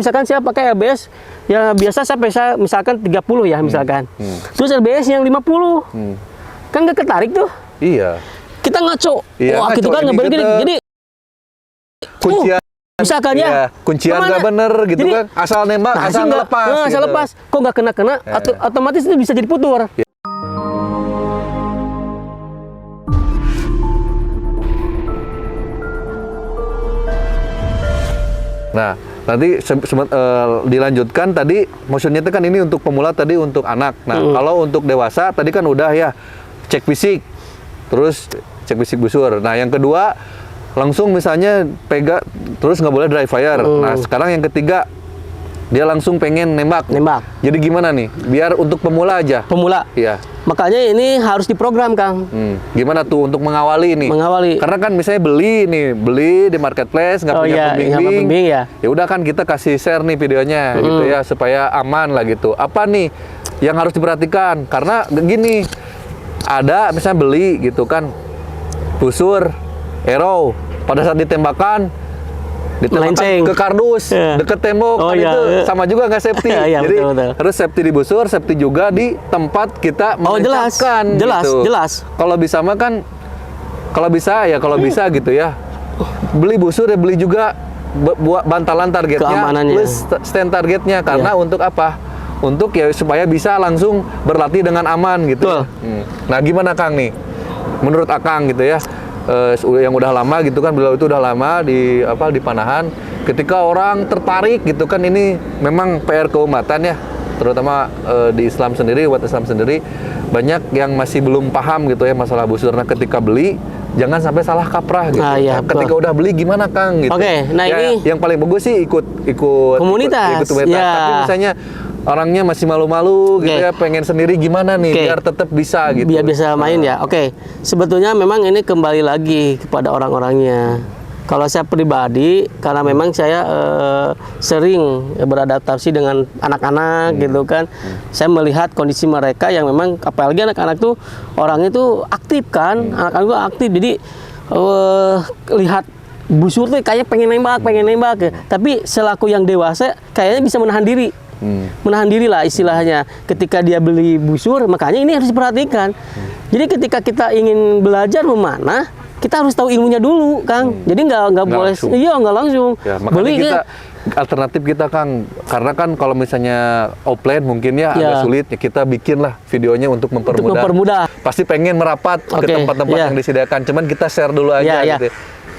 misalkan saya pakai LBS ya biasa saya misalkan 30 ya misalkan. Terus LBS yang 50. Kan nggak ketarik tuh. Iya. Kita ngaco. Iya, Wah, gitu kan nggak bener gini. Jadi kuncian misalkan ya. Kuncian nggak bener gitu Jadi, kan. Asal nembak, asal ngelepas. Asal gitu. lepas. Kok nggak kena-kena, otomatis itu bisa jadi putur. Ya. Nah, nanti dilanjutkan tadi, maksudnya itu kan ini untuk pemula tadi untuk anak. Nah, kalau untuk dewasa tadi kan udah ya cek fisik, terus cek fisik busur. Nah, yang kedua langsung misalnya pegang, terus nggak boleh dry fire. Nah, sekarang yang ketiga dia langsung pengen nembak. Jadi gimana nih? Biar untuk pemula aja. Pemula. Iya. Makanya ini harus diprogram, Kang. Gimana tuh untuk mengawali nih? Mengawali. Karena kan misalnya beli di marketplace nggak punya pembimbing. Ya. Ya udah kan kita kasih share nih videonya gitu ya supaya aman lah gitu. Apa nih yang harus diperhatikan? Karena gini, ada misalnya beli gitu kan busur arrow pada saat ditembakkan Melenceng ke kardus deket tembok itu sama juga nggak safety. Jadi betul. harus safety di busur, safety juga di tempat kita melencengkan. Jelas. Kalau bisa mah kan, kalau bisa gitu ya. Beli busur ya beli juga buat bantalan targetnya plus stand targetnya karena untuk apa? Untuk ya supaya bisa langsung berlatih dengan aman gitu. Nah, gimana Kang nih? Menurut Akang gitu ya. Yang udah lama gitu kan, beliau itu udah lama di panahan. Ketika orang tertarik gitu kan, ini memang PR keumatan ya, terutama di Islam sendiri, umat Islam sendiri banyak yang masih belum paham gitu ya masalah busur. Nah, ketika beli jangan sampai salah kaprah gitu. Ketika udah beli gimana Kang gitu. Nah ya, ini yang paling bagus sih ikut komunitas. Tapi misalnya orangnya masih malu-malu gitu ya, pengen sendiri gimana nih biar tetap bisa gitu. Biar bisa main ya. Sebetulnya memang ini kembali lagi kepada orang-orangnya. Kalau saya pribadi, karena memang saya sering beradaptasi dengan anak-anak gitu kan, saya melihat kondisi mereka yang memang, apalagi anak-anak tuh orangnya tuh aktif kan, anak-anak tuh aktif, jadi lihat busur tuh kayak pengen nembak ya. Tapi selaku yang dewasa kayaknya bisa menahan diri. Menahan diri lah istilahnya ketika dia beli busur, makanya ini harus diperhatikan. Jadi ketika kita ingin belajar memanah, kita harus tahu ilmunya dulu, Kang. Jadi nggak boleh, nggak langsung. Ya, makanya kita alternatif kita, Kang, karena kan kalau misalnya offline mungkin ya agak sulit, ya kita bikin lah videonya untuk mempermudah. Pasti pengen merapat ke tempat-tempat yang disediakan, cuman kita share dulu aja gitu.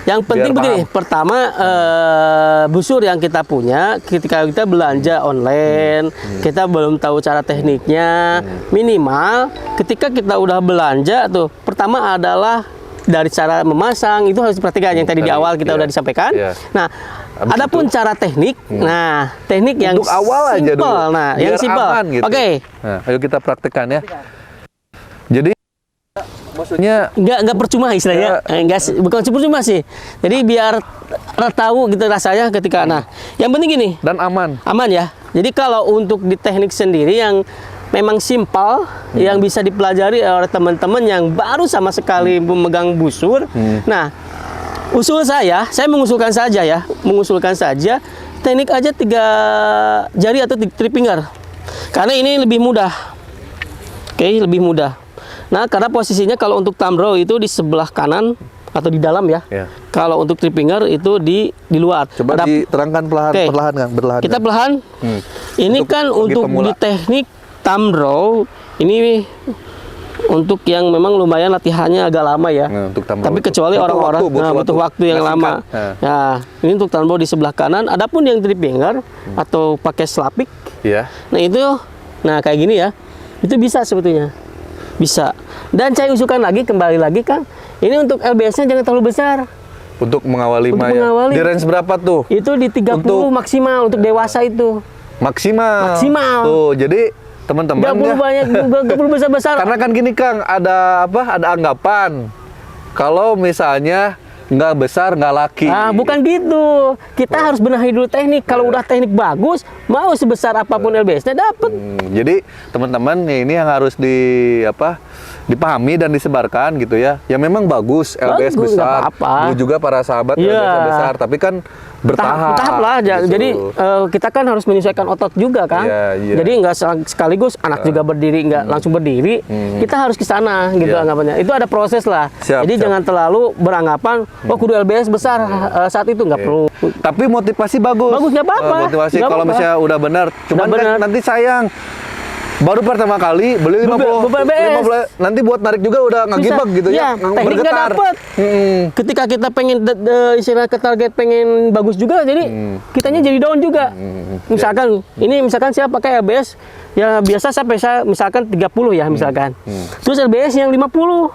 Yang penting begini, pertama busur yang kita punya, ketika kita belanja online, kita belum tahu cara tekniknya. Minimal ketika kita udah belanja tuh, pertama adalah dari cara memasang itu harus diperhatikan yang tadi di awal kita udah disampaikan. Nah, adapun cara teknik, teknik yang untuk awal aja dulu. Nah, yang simpel. Gitu. Nah, ayo kita praktekkan ya. Jadi maksudnya nggak percuma istilahnya, bukan percuma sih. Jadi biar tahu gitu rasanya ketika yang penting gini dan aman ya. Jadi kalau untuk di teknik sendiri yang memang simpel, yang bisa dipelajari oleh teman-teman yang baru sama sekali memegang busur. Nah, usul saya mengusulkan saja teknik aja 3 jari atau 3 finger, karena ini lebih mudah. Lebih mudah. Nah, karena posisinya kalau untuk thumb row itu di sebelah kanan atau di dalam ya. Kalau untuk three finger itu di luar. Coba diterangkan perlahan kan, berlahan. Kita perlahan. Ini kan untuk di teknik thumb row ini untuk yang memang lumayan latihannya agak lama ya. Tapi kecuali orang-orang butuh waktu yang lama. Ya, ini untuk thumb row di sebelah kanan. Adapun yang three finger atau pakai slapik. Nah, itu kayak gini ya. Itu bisa sebetulnya. Bisa. Dan saya usulkan lagi, kembali lagi Kang, ini untuk LBS-nya jangan terlalu besar. Untuk mengawali Maya. Di range berapa tuh? Itu di 30 maksimal untuk dewasa itu. Maksimal. Tuh, jadi teman-teman nggak perlu besar-besar. Karena kan gini Kang, ada anggapan kalau misalnya nggak besar nggak laki. Bukan gitu. Kita harus benahi dulu teknik. Kalau udah teknik bagus, mau sebesar apapun LBS-nya dapat. Jadi teman-teman ini yang harus dipahami dan disebarkan gitu ya. Ya memang bagus LBS besar. Dulu juga para sahabat LBS besar. Tapi kan Bertahap lah. gitu. Jadi kita kan harus menyesuaikan otot juga kan. Iya. Jadi nggak sekaligus anak juga berdiri, nggak langsung berdiri. Kita harus ke sana gitu anggapannya. Itu ada proses lah. Jadi jangan terlalu beranggapan, oh kudu LBS besar saat itu nggak perlu. Tapi motivasi bagus. Bagus, nggak apa-apa. Motivasi Nggak kalau apa-apa. misalnya udah benar. Cuman Udah kan benar. nanti sayang. Baru pertama kali beli 50, BBS. 50, nanti buat narik juga udah ngagibak gitu ya, teknik nggak dapet. Ketika kita pengen istilah ke target pengen bagus juga, jadi kitanya jadi down juga. Misalkan ini misalkan saya pakai LBS ya biasa sampai saya misalkan 30 ya misalkan. Terus LBS yang 50.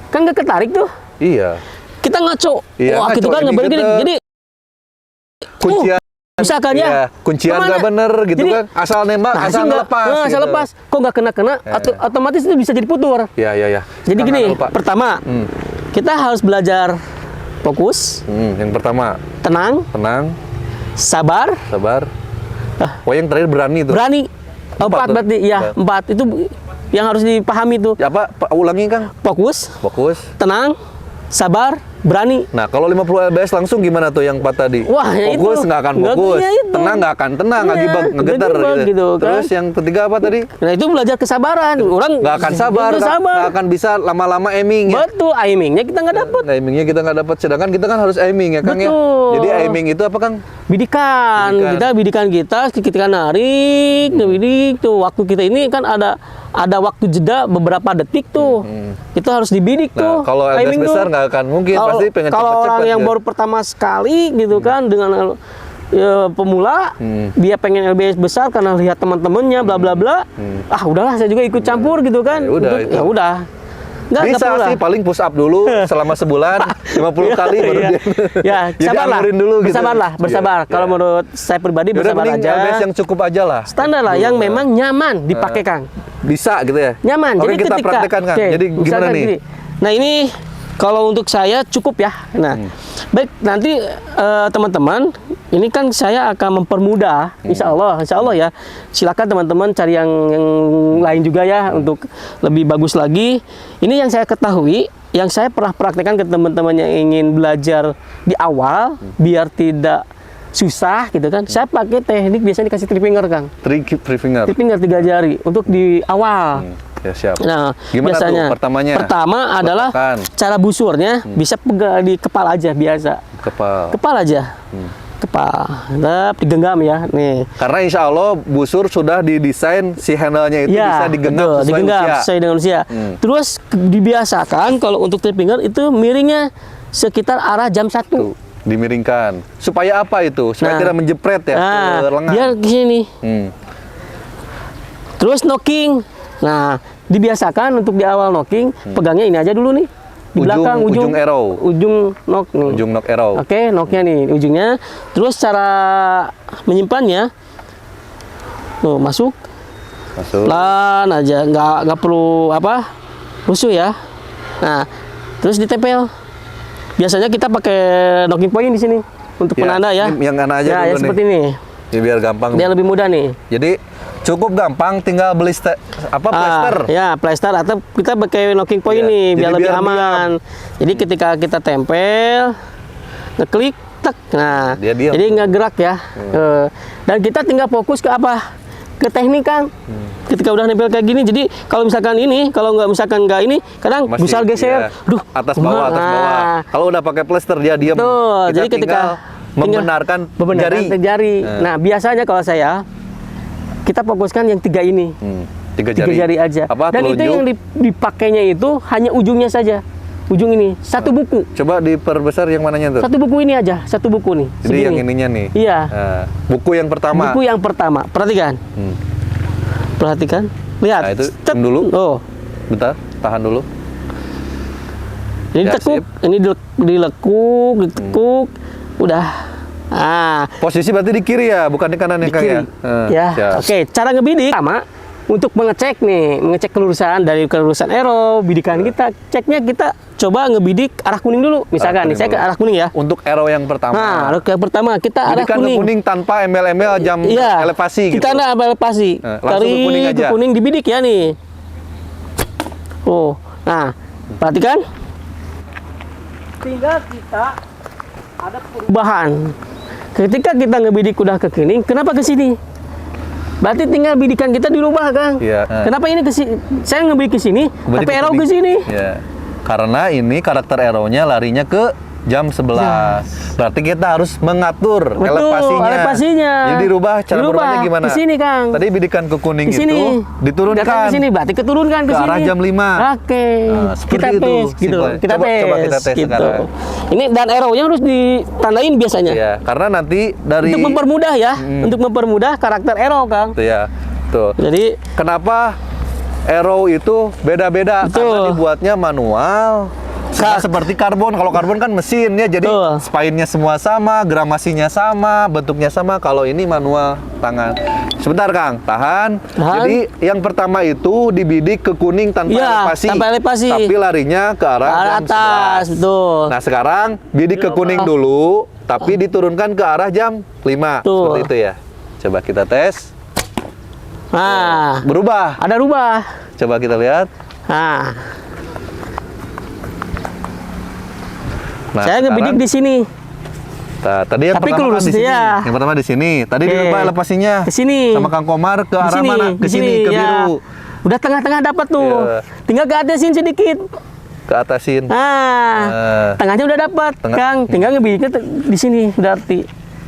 Kan nggak ketarik tuh. Iya. Kita ngaco. Iya, Wah, gitu ngaco. kan Ini ngebeli kita gini. Jadi kuncian. misalkan Iya, ya kuncian kemana? nggak bener gitu Jadi, kan, asal nembak, nah, asal sih nggak- lepas. asal gitu. lepas. Kok nggak kena-kena, otomatis itu bisa jadi putur. Iya. Jadi Jangan gini, lupa. pertama kita harus belajar fokus, Yang pertama, tenang, sabar, Oh, yang terakhir berani tuh. berani. Empat Empat tuh. berarti, ya empat itu yang harus dipahami tuh. Ya, apa? Ulangi Kang. Fokus, Fokus. tenang, sabar, berani. Nah, kalau 50 lbs langsung gimana tuh yang 4 tadi? Wah, ya fokus itu. nggak akan Nggak, fokus, ya itu. tenang nggak akan tenang, Iya, ngagibak, ngegetar ngegibak gitu kan. Terus yang ketiga apa tadi? Nah itu belajar kesabaran. Orang Nggak akan sabar, itu nggak akan bisa lama-lama aiming ya. Betul, aimingnya kita nggak dapet. Aimingnya kita nggak dapat, sedangkan kita kan harus aiming ya Kang ya. Betul. Jadi aiming itu apa Kang? Bidikan. Bidikan kita ketika narik, ngebidik tuh waktu kita ini kan ada waktu jeda beberapa detik tuh. Itu harus dibidik tuh. Nah, kalau LBS timing tuh. besar nggak akan mungkin, pasti pengen Kalau cepet-cepet orang yang ya. baru pertama sekali gitu kan dengan pemula, dia pengen LBS besar karena lihat teman-temannya bla bla bla. Ah udahlah saya juga ikut campur gitu kan. Ya udah, itu. Ya udah. Nggak Bisa perlu lah. sih paling push up dulu selama sebulan 50 kali baru Iya. dia. Ya, Jadi sabarlah. anggurin dulu gitu. Bersabar. Iya, Kalau iya. menurut saya pribadi Yaudah, bersabar mending aja. LBS yang cukup aja lah. Standar lah, yang memang nyaman dipakai Kang. Bisa gitu ya. Nyaman. Oke, Jadi kita ketika praktekkan Kang. Oke, Jadi gimana misalkan nih? gini. Nah ini kalau untuk saya cukup ya. Nah, baik nanti teman-teman, ini kan saya akan mempermudah, insya Allah ya. Silakan teman-teman cari yang lain juga ya untuk lebih bagus lagi. Ini yang saya ketahui, yang saya pernah praktekkan ke teman-teman yang ingin belajar di awal, biar tidak susah gitu kan. Saya pakai teknik biasanya dikasih trip finger Kang. Three finger. Trip finger 3 jari untuk di awal. Ya siap. Nah, Gimana biasanya tuh pertamanya? Pertama adalah Letakkan. cara busurnya bisa pegang di kepala aja biasa. Kepala aja. Kepala. Nah, digenggam ya. Nih. Karena insya Allah busur sudah didesain si handle-nya itu bisa digenggam betul, sesuai digenggam usia. sesuai dengan usia. Terus dibiasakan kalau untuk trip finger itu miringnya sekitar arah jam 1. Tuh, dimiringkan. Supaya apa itu? Supaya tidak menjepret ya ke lengan. Biar ke sini. Terus knocking. Nah, dibiasakan untuk di awal knocking, pegangnya ini aja dulu nih. Di belakang ujung arrow. Ujung knock nih. Ujung knock arrow. Oke, knocknya nih ujungnya. Terus cara menyimpannya, tuh masuk pelan aja, nggak perlu rusuh ya. Nah, terus ditempel. Biasanya kita pakai knocking point di sini untuk penanda ya. Yang kanan aja ya, dulu ya seperti ini. Ya, biar gampang. Biar lebih mudah nih. Jadi cukup gampang, tinggal beli plaster. Ya, plaster atau kita pakai knocking point Ya, nih biar jadi lebih biar aman. Jadi ketika kita tempel, ngeklik, tek. Nah, Dia diam. jadi nggak gerak ya. Dan kita tinggal fokus ke apa? Ke teknik Kang. Ketika udah nempel kayak gini, jadi kalau misalkan ini, kalau misalkan nggak ini, kadang Masih, besar geser. iya. Duh, atas bawah. Kalau udah pakai plaster dia diam. Betul. Jadi ketika membenarkan jari. Nah, biasanya kalau saya kita fokuskan yang 3 ini. 3 Tiga jari aja. Apa, dan itu yang dipakainya itu hanya ujungnya saja. Ujung ini, satu buku. Coba diperbesar yang mananya tuh? Satu buku ini aja, satu buku nih. Jadi segini. yang ininya nih? Iya. Buku yang pertama? Buku yang pertama, perhatikan. Perhatikan, lihat. Nah itu, Cek. dulu. Oh. Bentar, tahan dulu. Ini Ya, ditekuk, sip. ini ditekuk, udah. Ah, Posisi berarti di kiri ya, bukan di kanan ya di Kang kiri. ya? Ya, siap. oke. Cara ngebidik sama untuk mengecek kelurusan dari kelurusan arrow, bidikan kita. Ceknya kita coba ngebidik arah kuning dulu. Misalkan nih, saya ke arah kuning ya. Untuk arrow yang pertama. Nah, arah yang pertama kita arah Bidikan ke kuning. kuning tanpa embel-embel jam Iya, elevasi gitu. kita nggak elevasi. Langsung ke kuning aja. Ke kuning dibidik ya nih. Oh, nah, perhatikan. Tinggal kita ada perubahan. ketika kita ngebidik udah kekinian, kenapa ke sini? Berarti tinggal bidikan kita dirubah, Kang. Iya. Kenapa ini saya ngebidik ke sini, tapi arrow ke sini? Iya. Karena ini karakter arrow-nya larinya ke jam 11. Berarti kita harus mengatur elevasinya. Jadi cara berubahnya gimana? Ke sini, Kang. Tadi bidikan ke kuning itu diturunkan ke sini, berarti keturunkan ke arah sini. jam 5. Oke. Nah, Kita tes gitu. Kita tes gitu. sekarang. Ini dan arrow-nya harus ditandain biasanya. Iya, karena nanti dari untuk mempermudah ya, untuk mempermudah karakter arrow, Kang. Itu ya. Tuh. Jadi kenapa arrow itu beda-beda? Karena dibuatnya manual. Seperti karbon. Kalau karbon kan mesin ya, jadi spine-nya semua sama, gramasinya sama, bentuknya sama. Kalau ini manual tangan. Sebentar, Kang, tahan. Jadi yang pertama itu dibidik ke kuning tanpa elevasi. Tapi larinya ke arah atas, betul. Nah, sekarang bidik ke kuning dulu, tapi diturunkan ke arah jam 5. Seperti itu ya. Coba kita tes. Nah, berubah. Ada rubah. Coba kita lihat. Nah, saya ngebidik di sini. Nah, tadi yang pertama kan di sini. Yang pertama di sini. Tadi dirubah elevasinya. Ke sini. Sama Kang Komar ke arah mana? Ke sini, ke biru. Udah tengah-tengah dapat tuh. Tinggal ke atasin sedikit. Ke atasin. Tengahnya udah dapat, Kang. Tinggal ngebidiknya di sini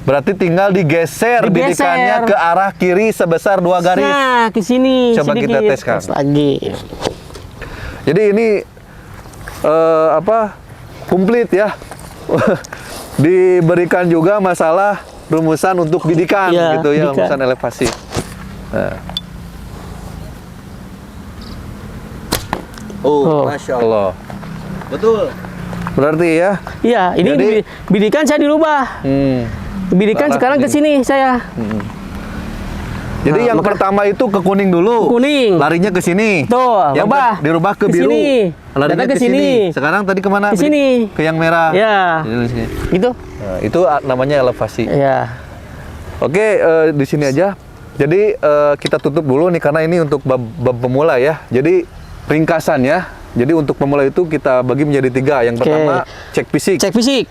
Berarti tinggal digeser bidikannya ke arah kiri sebesar 2 garis. Nah, ke sini. Coba sedikit. kita tes, Kang. Lagi. Jadi ini komplit ya. Diberikan juga masalah rumusan untuk bidikan gitu ya, rumusan elevasi. Masya Allah. Betul. Berarti ya. Iya, ini jadi, bidikan saya dirubah. Bidikan sekarang ke sini saya. Jadi yang pertama itu ke kuning dulu. Kuning. Larinya ke sini. Tuh, dirubah ke biru. Larinya ke sini. Sekarang tadi kemana? Ke sini. Ke yang merah. Ya. Itu. Nah, itu namanya elevasi. Ya. Oke, di sini aja. Jadi kita tutup dulu nih karena ini untuk bab pemula ya. Jadi ringkasannya. Jadi untuk pemula itu kita bagi menjadi 3. Yang pertama cek fisik. Cek fisik.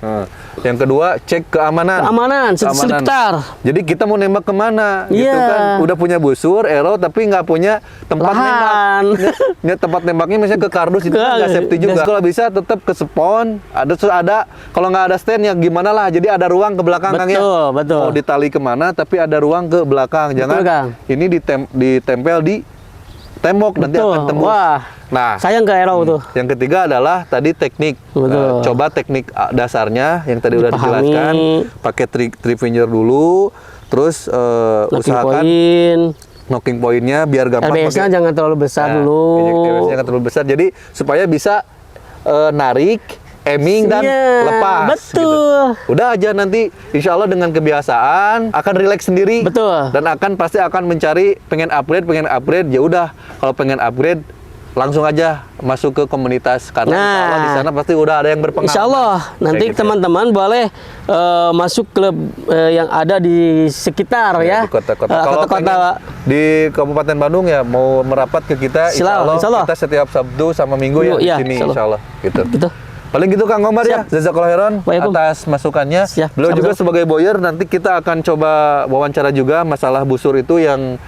Yang kedua cek keamanan. Keamanan sekitar. Jadi kita mau nembak kemana? Gitu kan. Udah punya busur, arrow tapi nggak punya tempat nembak. Tempat nembaknya misalnya ke kardus itu nggak safety juga. Kalau bisa tetap ke spon. Ada kalau nggak ada stand ya gimana lah. Jadi ada ruang ke belakang, Kang ya. Betul. Mau ditali kemana tapi ada ruang ke belakang. Jangan ini ditempel di tembok nanti akan tembus. Nah, sayang ke arrow tuh. Yang ketiga adalah tadi teknik. Coba teknik dasarnya yang tadi udah dijelaskan. Pakai three finger dulu, terus usahakan knocking point-nya biar gampang. LBS-nya jangan terlalu besar dulu. LBS-nya jangan terlalu besar. Jadi supaya bisa narik, aiming dan lepas. Betul. Gitu. Udah aja nanti insya Allah dengan kebiasaan akan relax sendiri. Betul. Dan pasti akan mencari pengen upgrade. Ya udah kalau pengen upgrade langsung aja masuk ke komunitas karena insya Allah di sana pasti udah ada yang berpengalaman. Insya Allah nanti teman-teman boleh masuk klub yang ada di sekitar ya. Di kota-kota. Kalau di Kabupaten Bandung ya mau merapat ke kita, insya Allah kita setiap Sabtu sama Minggu ya di sini insya Allah. Gitu. Paling gitu Kang Komar ya. Jazakallahu khairan atas masukannya. Beliau juga sebagai bowyer nanti kita akan coba wawancara juga masalah busur itu yang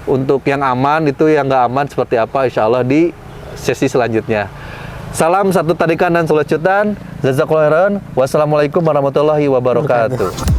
untuk yang aman itu yang nggak aman seperti apa insya Allah di sesi selanjutnya. Salam satu tarikan dan selecutan. Jazakallahu khairan. Wassalamualaikum warahmatullahi wabarakatuh.